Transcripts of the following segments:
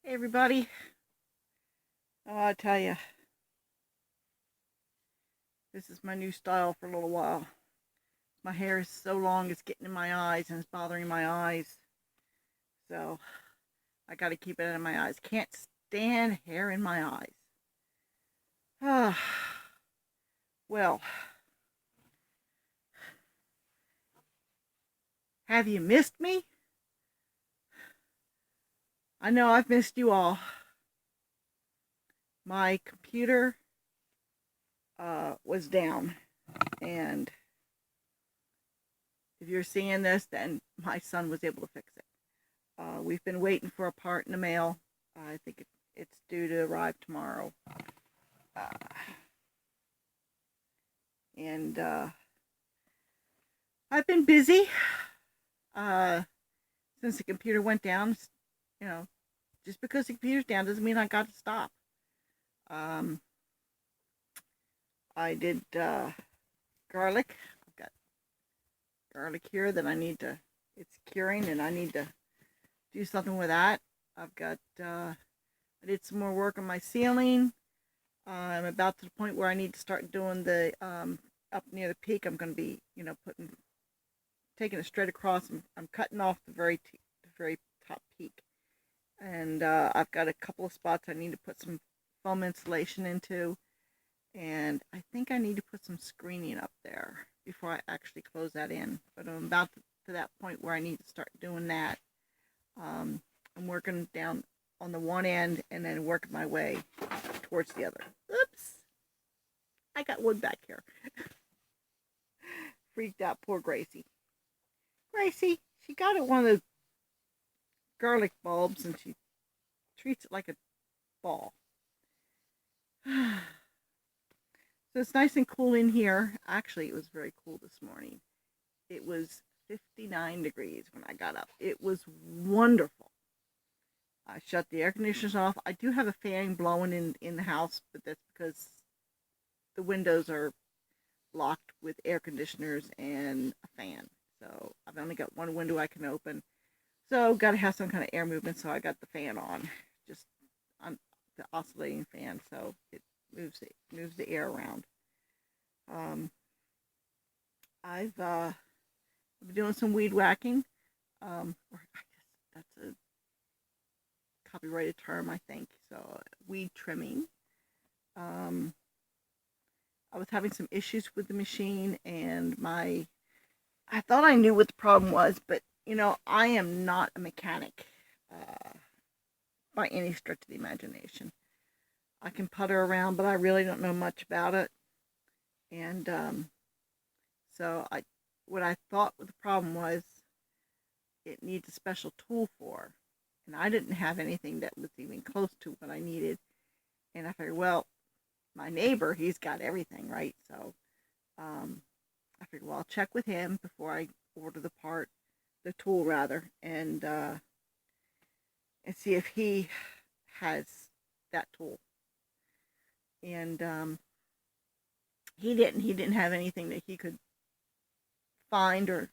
Hey everybody. Oh, I tell you, this is my new style for a little while. My hair is so long it's getting in my eyes and it's bothering my eyes. So I got to keep it in my eyes. Can't stand hair in my eyes. Ah, well, have you missed me? I know I've missed you all. My computer was down, and if you're seeing this, then my son was able to fix it. We've been waiting for a part in the mail. I think it's due to arrive tomorrow. Uh, and I've been busy uh, since the computer went down. You know, just because the computer's down doesn't mean I got to stop. Um, I did garlic. I've got garlic here that I need to. It's curing, and I need to do something with that. I've got. I did some more work on my ceiling. I'm about to the point where I need to start doing the up near the peak. I'm going to be, putting taking it straight across. I'm cutting off the very top peak, and I've got a couple of spots I need to put some foam insulation into, and I think I need to put some screening up there before I actually close that in. But I'm about to that point where I need to start doing that. I'm working down on the one end and then working my way towards the other. Oops, I got wood back here. Freaked out poor Gracie. Gracie, she got it one of those garlic bulbs and she treats it like a ball. So it's nice and cool in here. Actually, it was very cool this morning. It was 59 degrees when I got up. It was wonderful. I shut the air conditioners off. I do have a fan blowing in the house, but that's because the windows are locked with air conditioners and a fan. So I've only got one window I can open. So got to have some kind of air movement. So I got the fan on, just on the oscillating fan, so it moves the air around. Um, I've been doing some weed whacking, or I guess that's a copyrighted term, I think. So weed trimming. Um, I was having some issues with the machine, and I thought I knew what the problem was, but I am not a mechanic by any stretch of the imagination. I can putter around, but I really don't know much about it. And so what I thought the problem was, it needs a special tool for, and I didn't have anything that was even close to what I needed. And I figured, well, my neighbor, he's got everything, right? So I figured, well, I'll check with him before I order the tool rather, and see if he has that tool. And he didn't. He didn't have anything that he could find or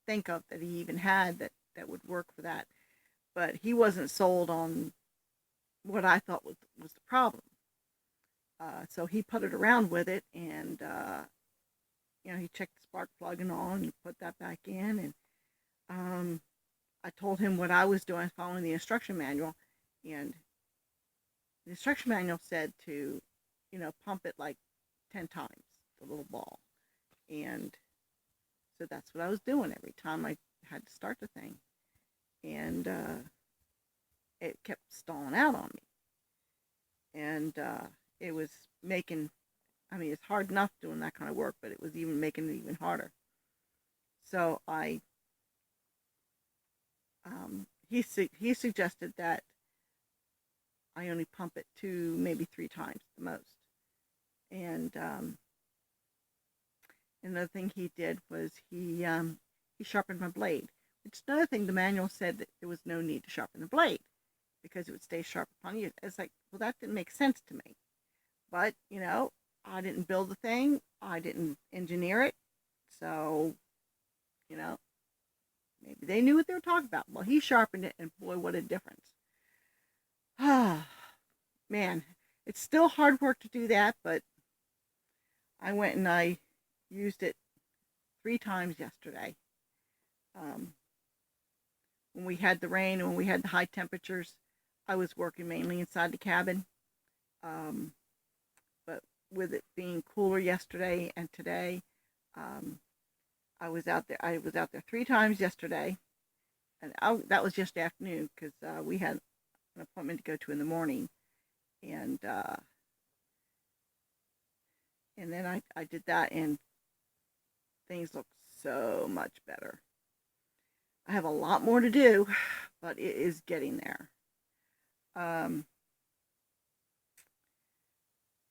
think of that he even had that would work for that. But he wasn't sold on what I thought was the problem. So he putted around with it, and he checked the spark plug and all, and put that back in. And I told him what I was doing, following the instruction manual, and the instruction manual said to, pump it like 10 times, the little ball. And so that's what I was doing every time I had to start the thing. And it kept stalling out on me. And it was making, it's hard enough doing that kind of work, but it was even making it even harder. So he suggested that I only pump it 2, maybe 3 times the most. And another thing he did was he sharpened my blade, which is another thing the manual said that there was no need to sharpen the blade because it would stay sharp upon you. It's like, well, that didn't make sense to me. But, I didn't build the thing. I didn't engineer it. So, maybe they knew what they were talking about. Well, he sharpened it, and boy, what a difference. Ah, man, it's still hard work to do that, but I went and I used it 3 times yesterday. Um, when we had the rain and when we had the high temperatures, I was working mainly inside the cabin. Um, but with it being cooler yesterday and today, um, I was out there. I was out there 3 times yesterday, and that was just afternoon because we had an appointment to go to in the morning, and and then I did that, and things look so much better. I have a lot more to do, but it is getting there. Um,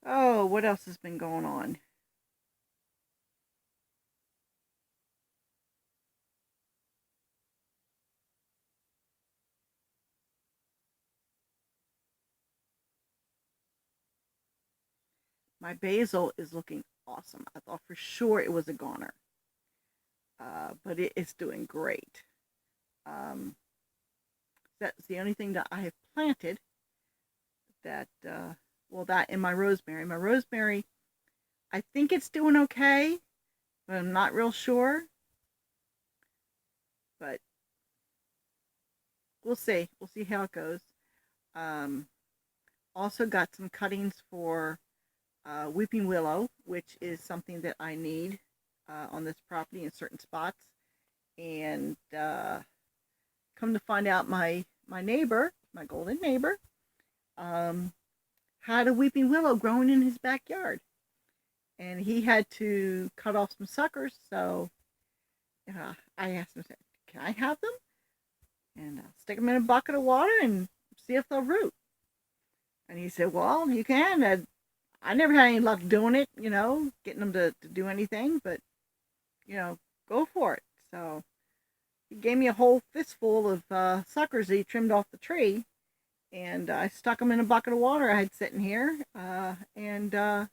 oh, what else has been going on? My basil is looking awesome. I thought for sure it was a goner, but it is doing great. Um, that's the only thing that I have planted that, well, that and my rosemary. My rosemary, I think it's doing okay, but I'm not real sure. But we'll see. We'll see how it goes. Um, Also got some cuttings for weeping willow, which is something that I need on this property in certain spots. And come to find out, my neighbor, my golden neighbor, um, had a weeping willow growing in his backyard, and he had to cut off some suckers. So I asked him, "Can I have them?" And stick them in a bucket of water and see if they'll root. And he said, "Well, you can." I never had any luck doing it, getting them to do anything, but go for it. So he gave me a whole fistful of suckers that he trimmed off the tree, and I stuck them in a bucket of water I had sitting here. And guess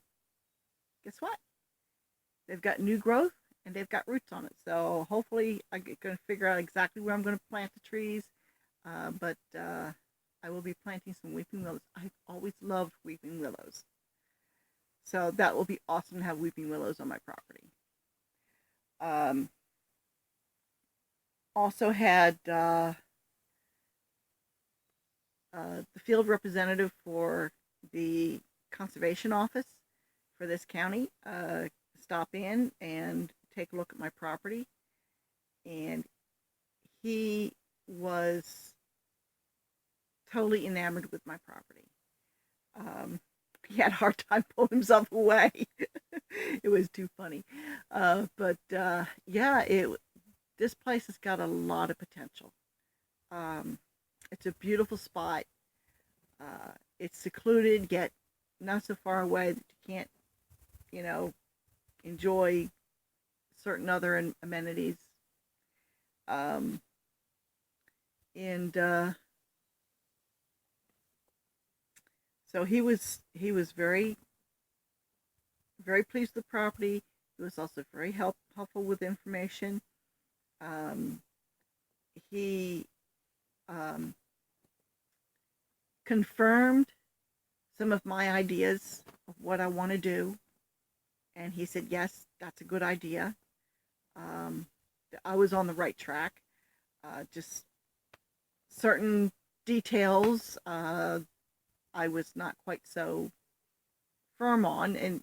what? They've got new growth and they've got roots on it. So hopefully I'm going to figure out exactly where I'm going to plant the trees. But I will be planting some weeping willows. I've always loved weeping willows. So that will be awesome to have weeping willows on my property. Um, Also had the field representative for the conservation office for this county stop in and take a look at my property. And he was totally enamored with my property. He had a hard time pulling himself away. It was too funny. But yeah, this place has got a lot of potential. Um, it's a beautiful spot. It's secluded, yet not so far away that you can't, you know, enjoy certain other amenities. Um, and So he was very pleased with the property. He was also very helpful with information. Um, he um, confirmed some of my ideas of what I want to do, and he said, yes, that's a good idea. Um, I was on the right track. Just certain details I was not quite so firm on. And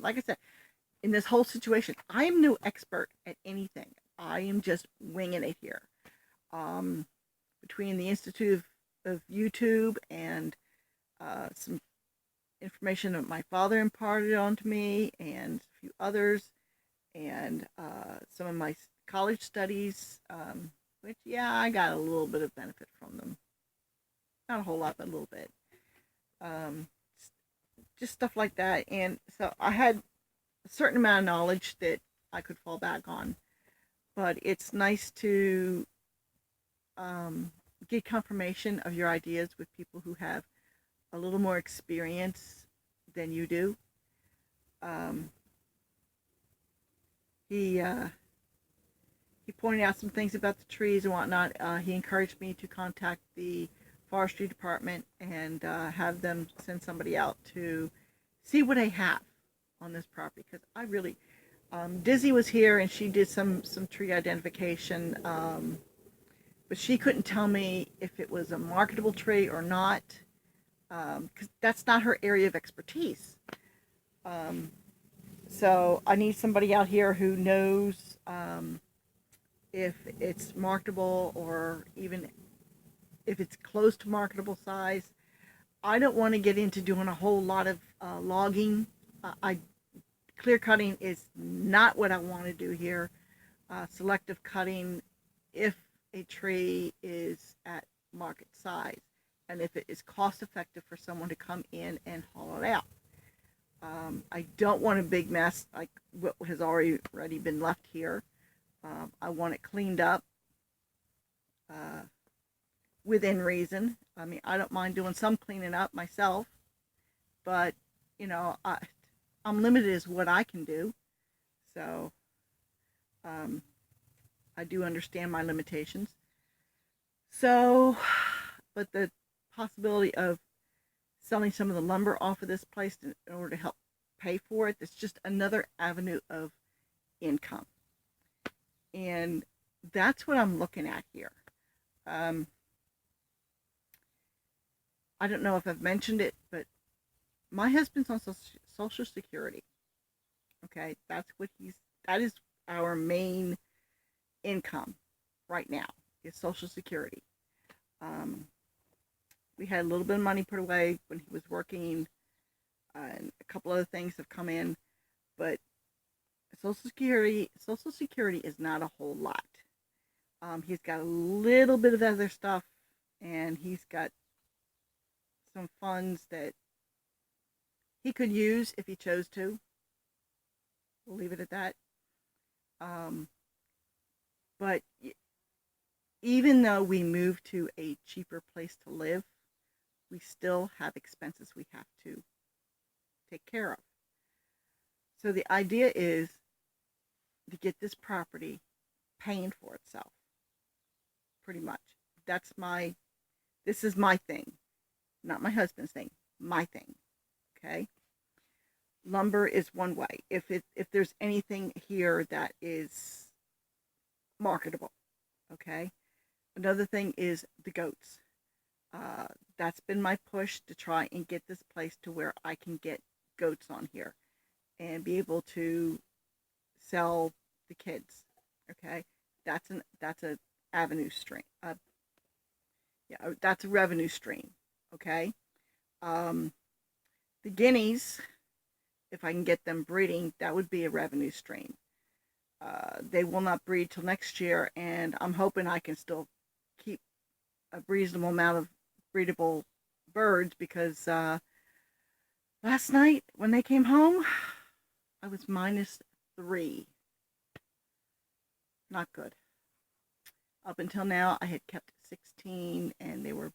like I said, in this whole situation, I am no expert at anything. I am just winging it here. Um, Between the Institute of YouTube and some information that my father imparted onto me and a few others, and some of my college studies, which, yeah, I got a little bit of benefit from them. Not a whole lot, but a little bit. Um, just stuff like that. And so I had a certain amount of knowledge that I could fall back on. But it's nice to get confirmation of your ideas with people who have a little more experience than you do. Um, he he pointed out some things about the trees and whatnot. He encouraged me to contact the forestry department and have them send somebody out to see what I have on this property, because I really Dizzy was here and she did some tree identification, but she couldn't tell me if it was a marketable tree or not, because that's not her area of expertise. Um, so I need somebody out here who knows if it's marketable, or even if it's close to marketable size. I don't want to get into doing a whole lot of logging. I Clear cutting is not what I want to do here. Selective cutting, if a tree is at market size and if it is cost effective for someone to come in and haul it out. I don't want a big mess like what has already been left here. I want it cleaned up uh, within reason. I mean, I don't mind doing some cleaning up myself, but you know, I'm limited as what I can do. So um, I do understand my limitations. So, but the possibility of selling some of the lumber off of this place in order to help pay for it, that's just another avenue of income. And that's what I'm looking at here. Um, I don't know if I've mentioned it, but my husband's on Social Security. Okay, that is our main income right now, is Social Security. Um, we had a little bit of money put away when he was working, and a couple other things have come in, but Social Security is not a whole lot. He's got a little bit of other stuff, and he's got some funds that he could use if he chose to. We'll leave it at that. Um, but even though we moved to a cheaper place to live, we still have expenses we have to take care of. So the idea is to get this property paying for itself, pretty much. This is my thing, not my husband's thing, my thing, okay? Lumber is one way. If there's anything here that is marketable, okay? Another thing is the goats. That's been my push to try and get this place to where I can get goats on here and be able to sell the kids. Okay, that's a avenue stream. That's a revenue stream. Okay, um, the guineas, if I can get them breeding, that would be a revenue stream. They will not breed till next year, and I'm hoping I can still keep a reasonable amount of breedable birds, because last night when they came home, I was -3. Not good. Up until now, I had kept 16, and they were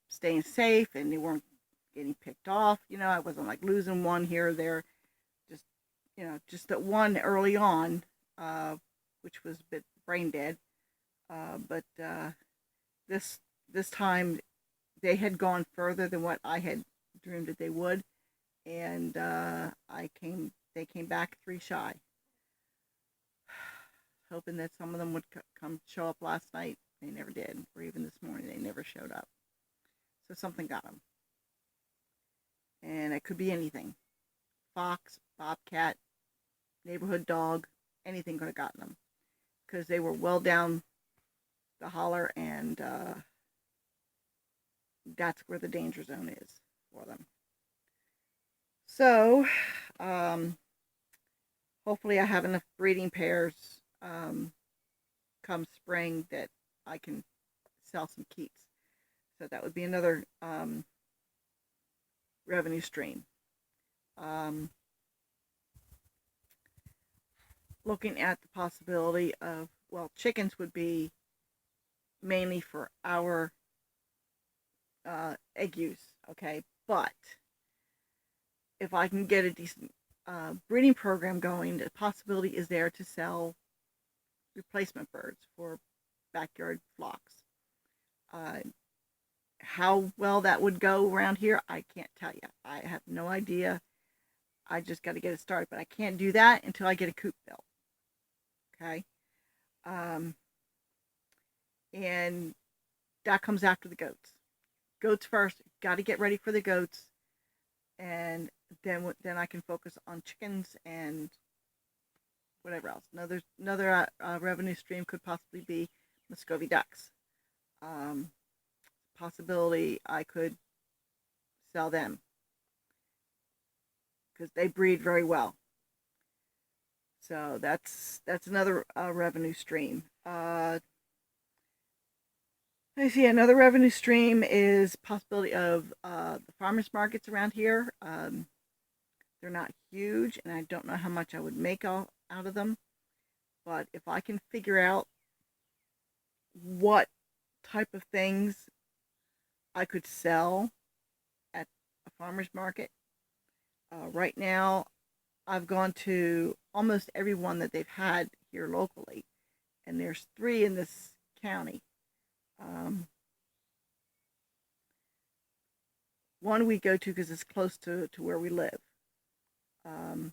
staying safe, and they weren't getting picked off. You know, I wasn't like losing one here or there. Just just that one early on, which was a bit brain dead. But this time, they had gone further than what I had dreamed that they would, and they came back 3 shy. Hoping that some of them would come show up last night. They never did, or even this morning they never showed up. So something got them, and it could be anything: fox, bobcat, neighborhood dog, anything could have gotten them, because they were well down the holler, and that's where the danger zone is for them. So hopefully I have enough breeding pairs come spring that I can sell some keeps. So that would be another revenue stream. Looking at the possibility of, well, chickens would be mainly for our egg use, okay? But if I can get a decent breeding program going, the possibility is there to sell replacement birds for backyard flocks. Uh, how well that would go around here, I can't tell you. I have no idea. I just got to get it started, but I can't do that until I get a coop built. Okay. Um, and that comes after the goats. Goats first. Got to get ready for the goats, and then I can focus on chickens and whatever else. Another revenue stream could possibly be Muscovy ducks. Um, Possibility I could sell them because they breed very well. So that's another revenue stream. I see another revenue stream is possibility of the farmers markets around here. They're not huge, and I don't know how much I would make out of them. But if I can figure out what type of things I could sell at a farmer's market, right now I've gone to almost every one that they've had here locally, and there's 3 in this county. One we go to because it's close to where we live. Um,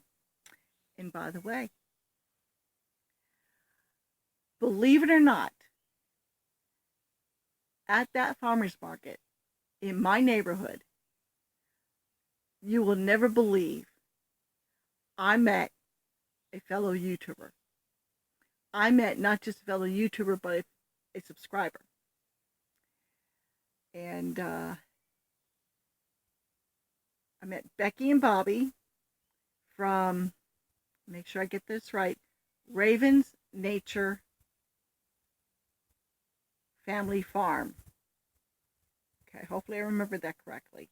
and by the way, believe it or not, at that farmer's market in my neighborhood, you will never believe I met a fellow YouTuber. I met not just a fellow YouTuber, but a subscriber. And I met Becky and Bobby from, make sure I get this right, Ravens Nature Family Farm. Okay, hopefully I remember that correctly.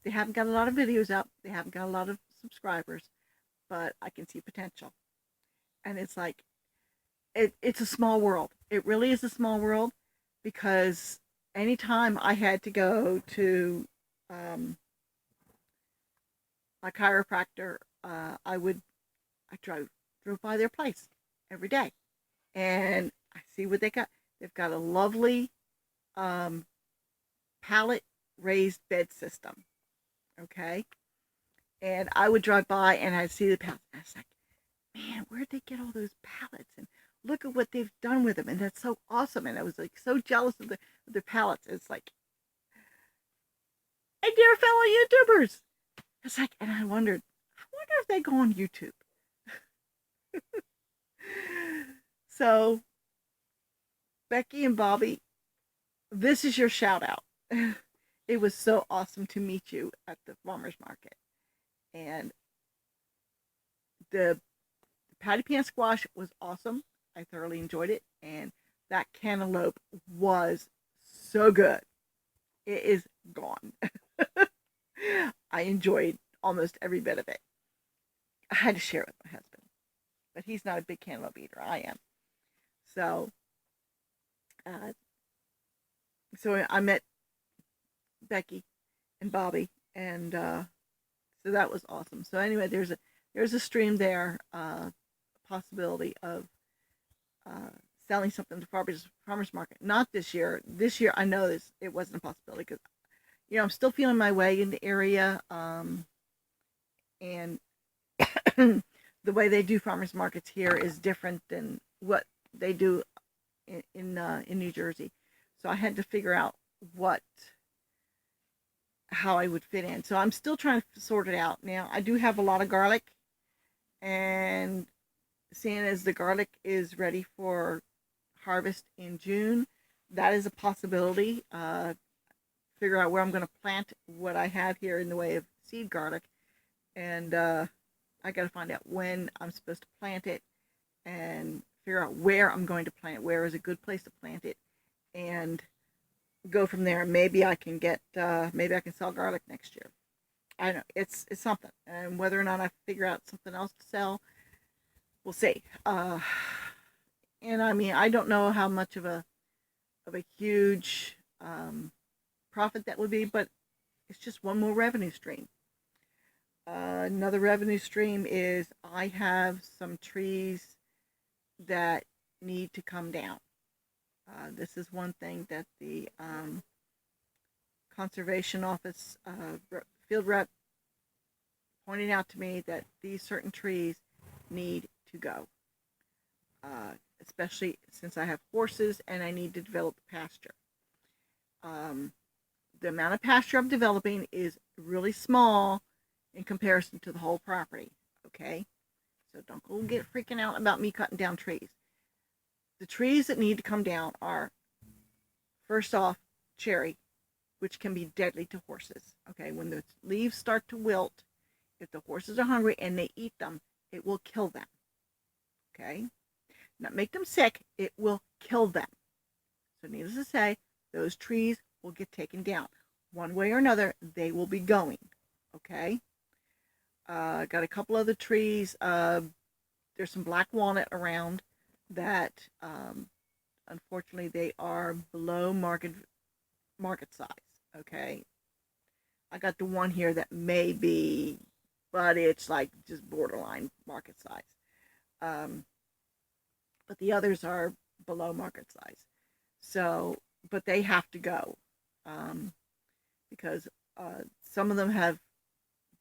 They haven't got a lot of videos up. They haven't got a lot of subscribers, but I can see potential. And it's like, it's a small world. It really is a small world because anytime I had to go to my chiropractor, I drove by their place every day, and I see what they got. They've got a lovely pallet raised bed system. Okay, and I would drive by and I'd see the pallets. And I was like, man, where'd they get all those pallets? And look at what they've done with them, and that's so awesome. And I was like so jealous of the pallets. It's like, hey, dear fellow YouTubers. It's like, and I wonder if they go on YouTube. So, Becky and Bobby, this is your shout out. It was so awesome to meet you at the farmer's market. And the patty pan squash was awesome. I thoroughly enjoyed it. And that cantaloupe was so good. It is gone. I enjoyed almost every bit of it. I had to share it with my husband, but he's not a big cantaloupe eater. I am. So, uh, so I met Becky and Bobby, and so that was awesome. So anyway, there's a stream there, possibility of selling something to farmers market. Not this year. This year I know it wasn't a possibility because I'm still feeling my way in the area, and the way they do farmers markets here is different than what they do in New Jersey. So I had to figure out how I would fit in. So I'm still trying to sort it out. Now I do have a lot of garlic, and seeing as the garlic is ready for harvest in June, that is a possibility. Figure out where I'm going to plant what I have here in the way of seed garlic, and I got to find out when I'm supposed to plant it, and figure out where I'm going to plant it, where is a good place to plant it, and go from there. Maybe I can sell garlic next year. I don't know, it's something, and whether or not I figure out something else to sell, we'll see. And I mean, I don't know how much of a huge profit that would be, but it's just one more revenue stream. Another revenue stream is I have some trees that need to come down. This is one thing that the conservation office field rep pointed out to me, that these certain trees need to go, especially since I have horses and I need to develop pasture. The amount of pasture I'm developing is really small in comparison to the whole property, okay? So don't go get freaking out about me cutting down trees. The trees that need to come down are, first off, cherry, which can be deadly to horses, okay? When the leaves start to wilt, if the horses are hungry and they eat them, it will kill them, okay? Not make them sick, it will kill them. So needless to say, those trees will get taken down. One way or another, they will be going, okay? Got a couple other trees. There's some black walnut around that, unfortunately, they are below market size, okay? I got the one here that may be, but it's like just borderline market size. But the others are below market size. So, but they have to go, because some of them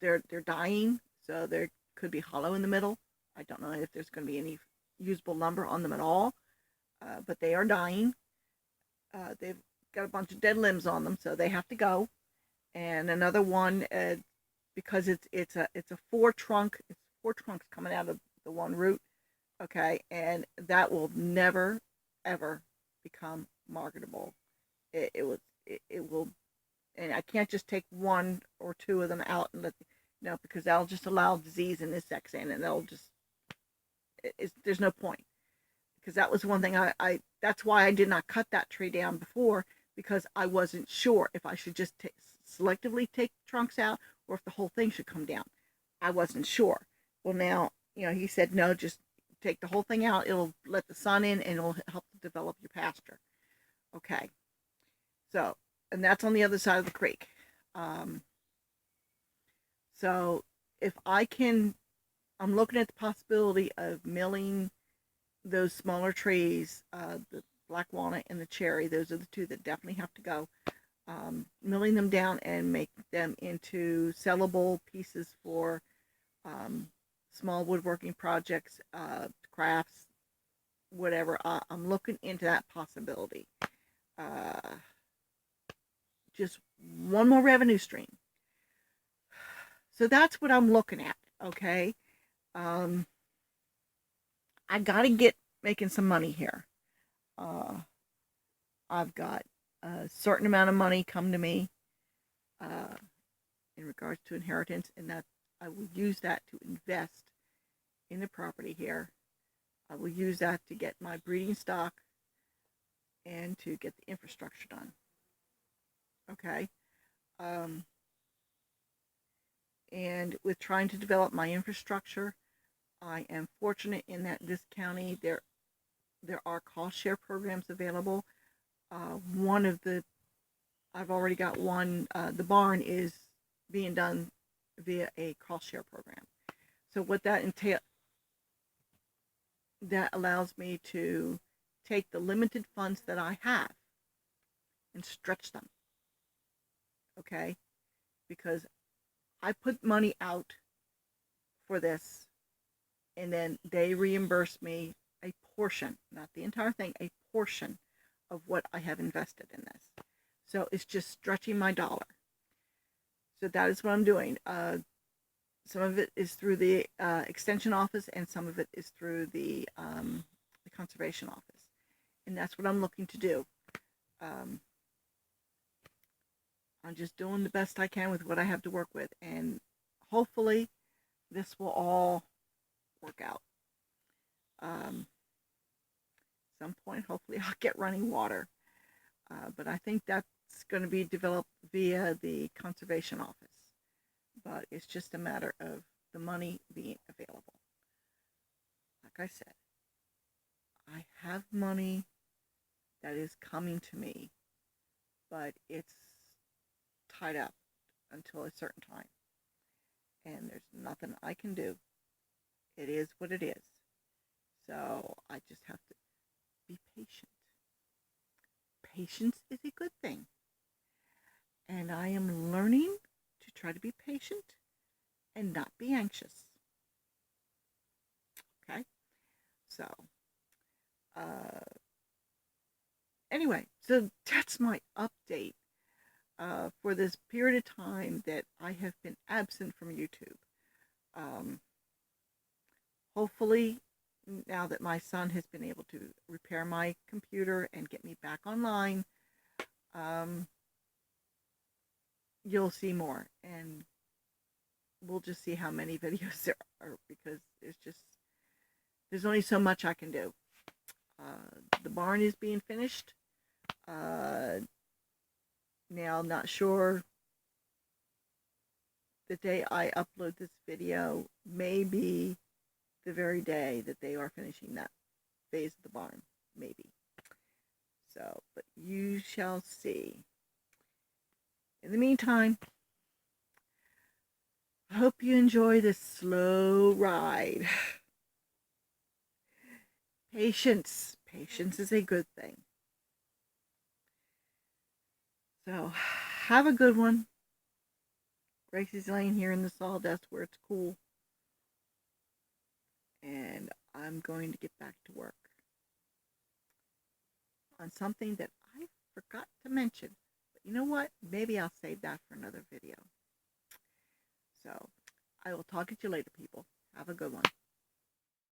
they're dying, so there could be hollow in the middle. I don't know if there's going to be any usable lumber on them at all, but they are dying. They've got a bunch of dead limbs on them, so they have to go. And another one, because it's a four trunks coming out of the one root, okay, and that will never ever become marketable. It will, and I can't just take one or two of them out and because that'll just allow disease and insects in, and there's no point. Because that was one thing that's why I did not cut that tree down before, because I wasn't sure if I should just selectively take trunks out or if the whole thing should come down. I wasn't sure. Well, now, he said, no, just take the whole thing out. It'll let the sun in and it'll help to develop your pasture. Okay. So, and that's on the other side of the creek. So if I'm looking at the possibility of milling those smaller trees, the black walnut and the cherry. Those are the two that definitely have to go. Milling them down and make them into sellable pieces for small woodworking projects, crafts, whatever. I'm looking into that possibility. Just one more revenue stream. So that's what I'm looking at, okay? I got to get making some money here. I've got a certain amount of money come to me in regards to inheritance, and that I will use that to invest in the property here. I will use that to get my breeding stock and to get the infrastructure done. Okay? And with trying to develop my infrastructure, I am fortunate in that this county, there are cost share programs available. I've already got one, the barn is being done via a cost share program. So what that entails, that allows me to take the limited funds that I have and stretch them. Okay? Because I put money out for this, and then they reimburse me a portion, not the entire thing, a portion of what I have invested in this. So it's just stretching my dollar. So that is what I'm doing. Some of it is through the extension office, and some of it is through the conservation office. And that's what I'm looking to do. I'm just doing the best I can with what I have to work with. And hopefully this will all work out. Some point, hopefully I'll get running water. But I think that's going to be developed via the conservation office. But it's just a matter of the money being available. Like I said, I have money that is coming to me, but it's tied up until a certain time. And there's nothing I can do. It is what it is. So I just have to be patient. patience is a good thing. And I am learning to try to be patient and not be anxious. Okay? So, anyway, so that's my update for this period of time that I have been absent from YouTube. Hopefully, now that my son has been able to repair my computer and get me back online, you'll see more, and we'll just see how many videos there are, because there's only so much I can do. The barn is being finished. Now, I'm not sure the day I upload this video may be the very day that they are finishing that phase of the barn, maybe. So, but you shall see. In the meantime, I hope you enjoy this slow ride. Patience. Patience is a good thing. So, have a good one. Gracie's laying here in the sawdust where it's cool. And I'm going to get back to work on something that I forgot to mention. But you know what? Maybe I'll save that for another video. So, I will talk to you later, people. Have a good one.